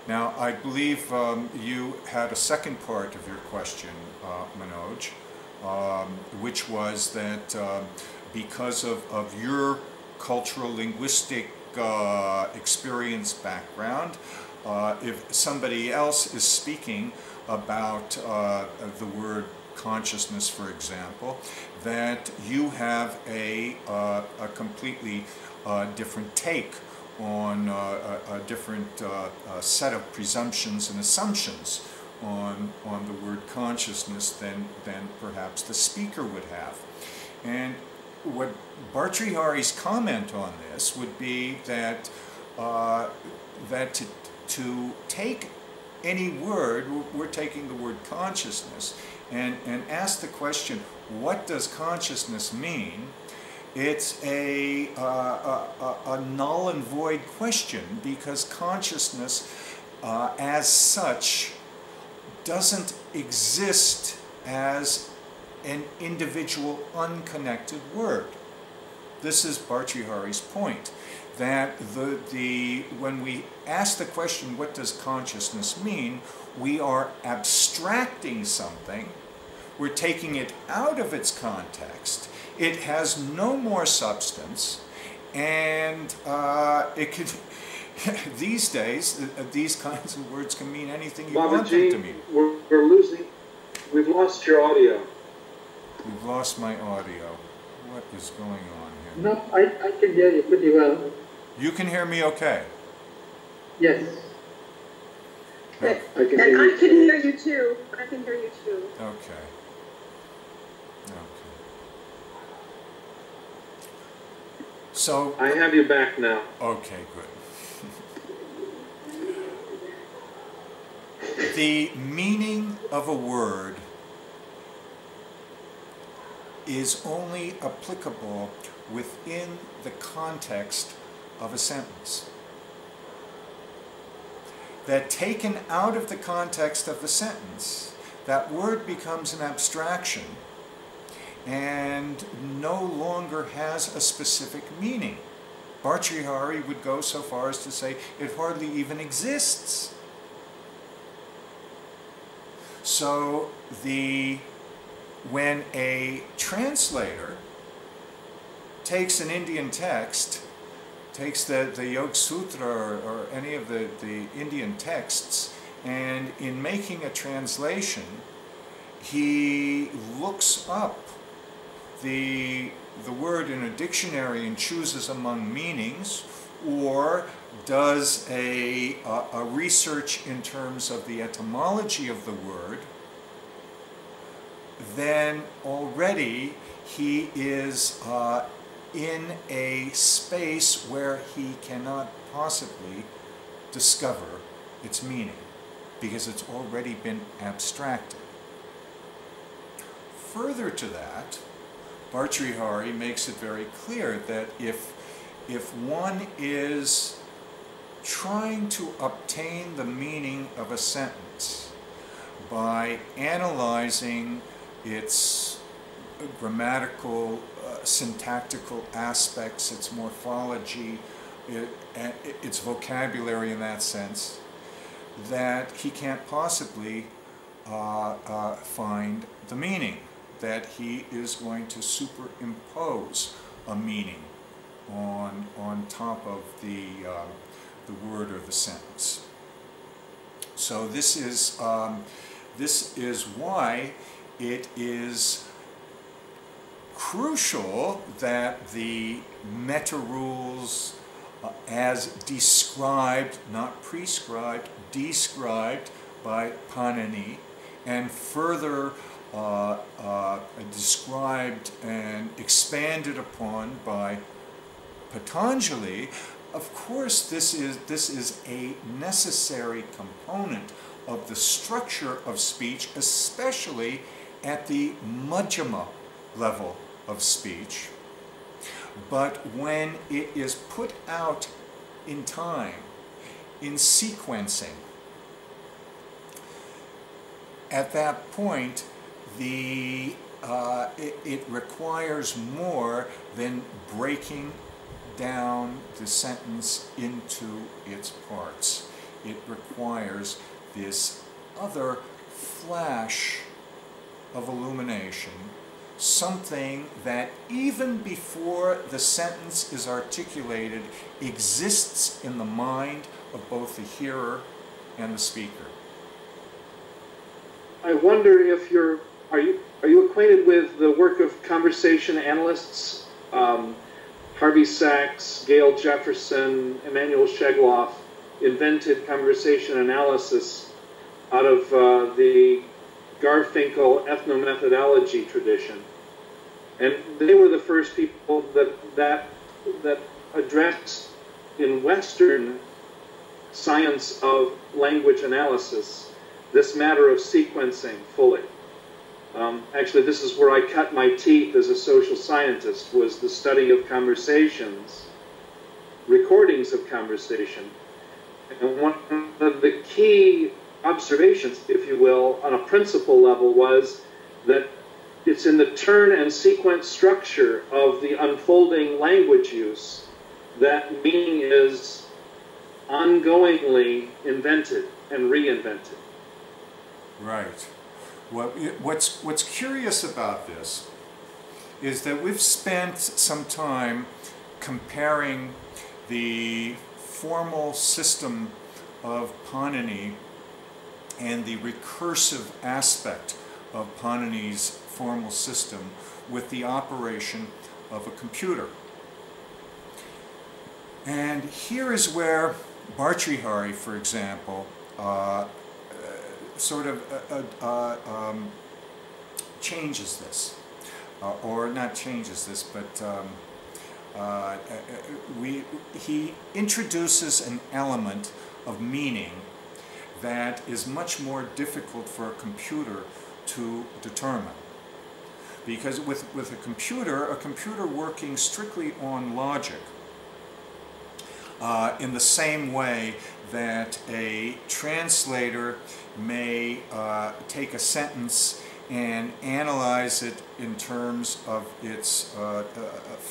Now, I believe you had a second part of your question, Manoj, which was that because of your cultural linguistic experience background, if somebody else is speaking about the word consciousness, for example, that you have a completely different take on a different set of presumptions and assumptions on the word consciousness than perhaps the speaker would have. And what Bhartrihari's comment on this would be that to take any word, we're taking the word consciousness, and ask the question, what does consciousness mean? It's a null and void question, because consciousness as such doesn't exist as an individual unconnected word. This is Bhartrihari's point, that when we ask the question, what does consciousness mean, we are abstracting something, we're taking it out of its context, it has no more substance, and it could, these days, these kinds of words can mean anything you want them to mean. We've lost your audio. We've lost my audio. What is going on here? No, I can hear you pretty well. You can hear me okay? Yes. I can hear you too. I can hear you too. Okay. So I have you back now. Okay, good. The meaning of a word is only applicable within the context of a sentence. That taken out of the context of the sentence, that word becomes an abstraction and no longer has a specific meaning. Bhartrihari would go so far as to say it hardly even exists. So when a translator takes an Indian text, takes the Yoga Sutra or any of the Indian texts, and in making a translation, he looks up the word in a dictionary and chooses among meanings, or does a research in terms of the etymology of the word, then already he is in a space where he cannot possibly discover its meaning, because it's already been abstracted. Further to that, Bhartrihari makes it very clear that if one is trying to obtain the meaning of a sentence by analyzing its grammatical, syntactical aspects, its morphology, its vocabulary in that sense, that he can't possibly find the meaning, that he is going to superimpose a meaning on top of the word or the sentence. So this is why it is crucial that the meta rules as described, not prescribed, described by Panini, and further described and expanded upon by Patanjali. Of course, this is a necessary component of the structure of speech, especially at the Madhyama level of speech. But when it is put out in time, in sequencing, at that point, it requires more than breaking down the sentence into its parts. it requires this other flash of illumination, something that even before the sentence is articulated exists in the mind of both the hearer and the speaker. I wonder if are you acquainted with the work of conversation analysts? Harvey Sachs, Gail Jefferson, Emanuel Shegloff invented conversation analysis out of the Garfinkel ethnomethodology tradition. And they were the first people that addressed in Western science of language analysis this matter of sequencing fully. Actually, this is where I cut my teeth as a social scientist, was the study of conversations, recordings of conversation. And one of the key observations, if you will, on a principle level was that it's in the turn and sequence structure of the unfolding language use that meaning is ongoingly invented and reinvented. Right. What's curious about this is that we've spent some time comparing the formal system of Panini and the recursive aspect of Panini's formal system with the operation of a computer. And here is where Bhartrihari, for example, sort of changes this, or not changes this, but he introduces an element of meaning that is much more difficult for a computer to determine. Because with a computer working strictly on logic, in the same way that a translator may take a sentence and analyze it in terms of its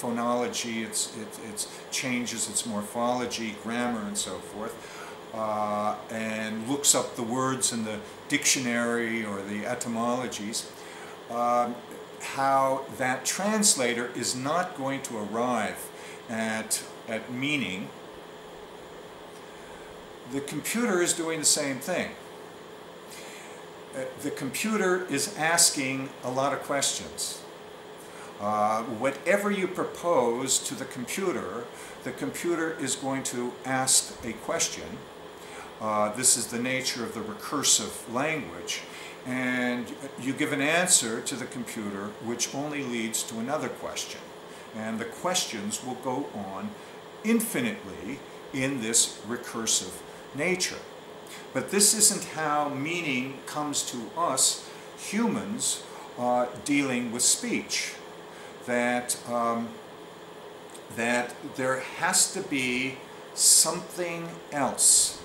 phonology, its changes, its morphology, grammar, and so forth, and looks up the words in the dictionary or the etymologies, how that translator is not going to arrive at meaning. The computer is doing the same thing. The computer is asking a lot of questions. Whatever you propose to the computer is going to ask a question. This is the nature of the recursive language. And you give an answer to the computer which only leads to another question. And the questions will go on infinitely in this recursive nature. But this isn't how meaning comes to us humans dealing with speech. That there has to be something else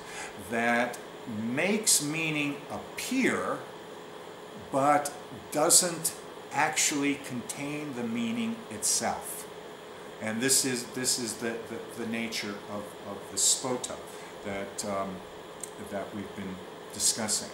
that makes meaning appear but doesn't actually contain the meaning itself. And this is the nature of the spota that we've been discussing.